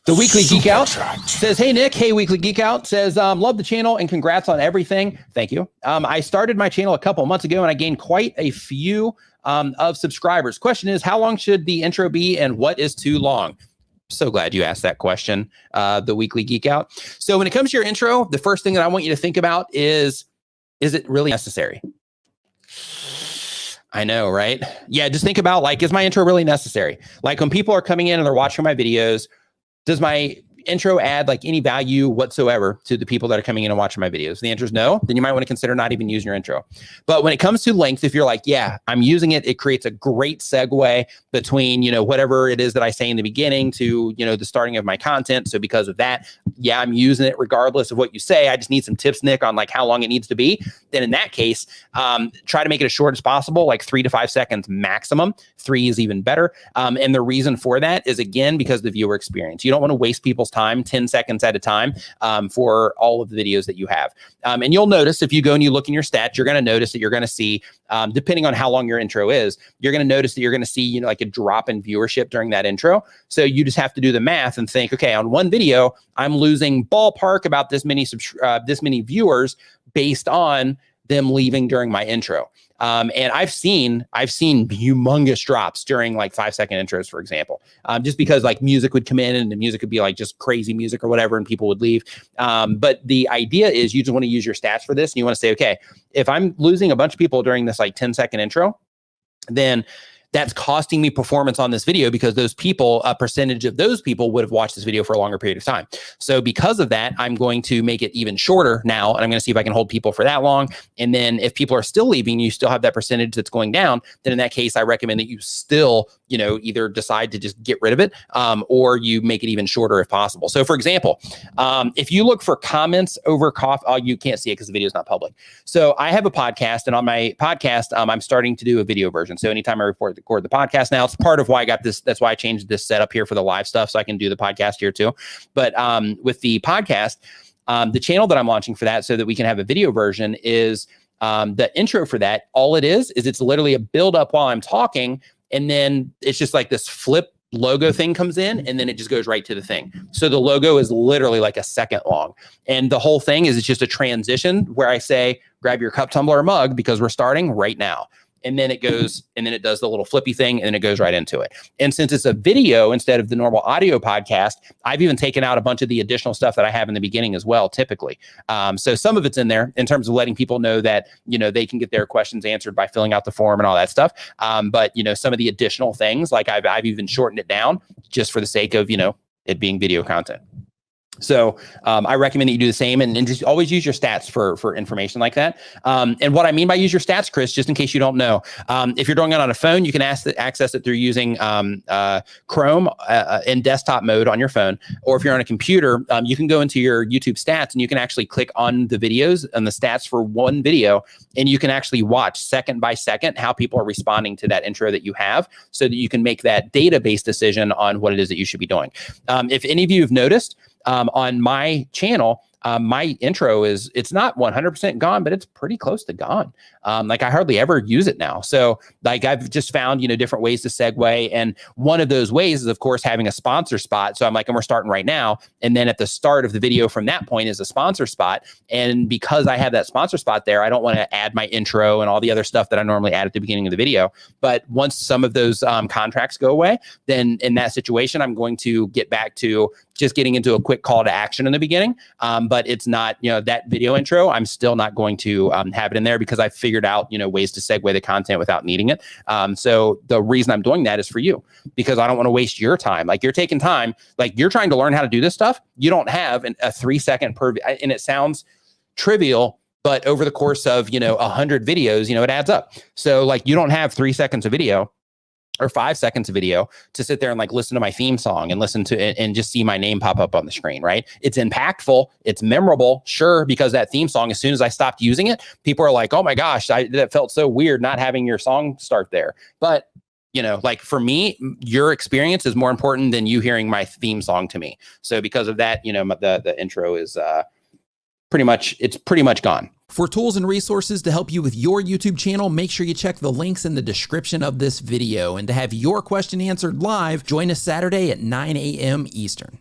The Weekly Geek Out Superchat. says, hey, Nick. Hey, Weekly Geek Out says, love the channel and congrats on everything. Thank you. I started my channel a couple months ago and I gained quite a few of subscribers. Question is, how long should the intro be and what is too long? So glad you asked that question, the Weekly Geek Out. So when it comes to your intro, the first thing that I want you to think about is it really necessary? I know, right? Yeah, just think about, like, is my intro really necessary? Like, when people are coming in and they're watching my videos, does my intro add like any value whatsoever to the people that are coming in and watching my videos? The answer is no. Then you might want to consider not even using your intro. But when it comes to length, if you're like, yeah, I'm using it, it creates a great segue between, you know, whatever it is that I say in the beginning to, you know, the starting of my content. So because of that, yeah, I'm using it regardless of what you say. I just need some tips, Nick, on like how long it needs to be. Then in that case, try to make it as short as possible, like 3 to 5 seconds maximum. 3 is even better. And the reason for that is, again, because of the viewer experience. You don't want to waste people's time 10 seconds at a time for all of the videos that you have. And you'll notice if you go and you look in your stats, you're going to notice that you're going to see, depending on how long your intro is, you're going to notice that you're going to see, you know, like a drop in viewership during that intro. So you just have to do the math and think, okay, on one video, I'm losing ballpark about this many viewers based on them leaving during my intro. And I've seen humongous drops during like 5-second intros, for example, just because like music would come in and the music would be like just crazy music or whatever, and people would leave. But the idea is you just want to use your stats for this. And you want to say, okay, if I'm losing a bunch of people during this like 10-second intro, then that's costing me performance on this video because those people, a percentage of those people would have watched this video for a longer period of time. So because of that, I'm going to make it even shorter now. And I'm going to see if I can hold people for that long. And then if people are still leaving, you still have that percentage that's going down. Then in that case, I recommend that you still, you know, either decide to just get rid of it or you make it even shorter if possible. So for example, if you look for comments over coffee, oh, you can't see it because the video is not public. So I have a podcast, and on my podcast, I'm starting to do a video version. So anytime I record the podcast now, it's part of why I got this. That's why I changed this setup here for the live stuff, so I can do the podcast here too. But with the podcast, the channel that I'm launching for that, so that we can have a video version, is the intro for that. All it is it's literally a build up while I'm talking, and then it's just like this flip logo thing comes in, and then it just goes right to the thing. So the logo is literally like a second long, and the whole thing is it's just a transition where I say, grab your cup, tumbler, or mug because we're starting right now. And then it goes, and then it does the little flippy thing, and then it goes right into it. And since it's a video instead of the normal audio podcast, I've even taken out a bunch of the additional stuff that I have in the beginning as well, typically. So some of it's in there in terms of letting people know that, you know, they can get their questions answered by filling out the form and all that stuff. But, you know, some of the additional things, like I've even shortened it down just for the sake of, you know, it being video content. So I recommend that you do the same and just always use your stats for information like that. And what I mean by use your stats, Chris, just in case you don't know, if you're doing it on a phone, you can access it through using Chrome in desktop mode on your phone. Or if you're on a computer, you can go into your YouTube stats and you can actually click on the videos and the stats for one video. And you can actually watch second by second how people are responding to that intro that you have, so that you can make that database decision on what it is that you should be doing. If any of you have noticed, on my channel, my intro it's not 100% gone, but it's pretty close to gone. Like I hardly ever use it now. So like I've just found, you know, different ways to segue. And one of those ways is, of course, having a sponsor spot. So I'm like, and we're starting right now. And then at the start of the video from that point is a sponsor spot. And because I have that sponsor spot there, I don't want to add my intro and all the other stuff that I normally add at the beginning of the video. But once some of those contracts go away, then in that situation, I'm going to get back to just getting into a quick call to action in the beginning. But it's not, you know, that video intro, I'm still not going to have it in there because I figured out, you know, ways to segue the content without needing it. So the reason I'm doing that is for you, because I don't want to waste your time. Like you're taking time, like you're trying to learn how to do this stuff. You don't have a 3-second per, and it sounds trivial, but over the course of, you know, 100 videos, you know, it adds up. So like you don't have 3 seconds of video or 5 seconds of video to sit there and like listen to my theme song and listen to it and just see my name pop up on the screen, right? It's impactful. It's memorable. Sure. Because that theme song, as soon as I stopped using it, people are like, oh my gosh, that felt so weird not having your song start there. But you know, like for me, your experience is more important than you hearing my theme song to me. So because of that, you know, the intro is pretty much gone. For tools and resources to help you with your YouTube channel, make sure you check the links in the description of this video. And to have your question answered live, join us Saturday at 9 a.m. Eastern.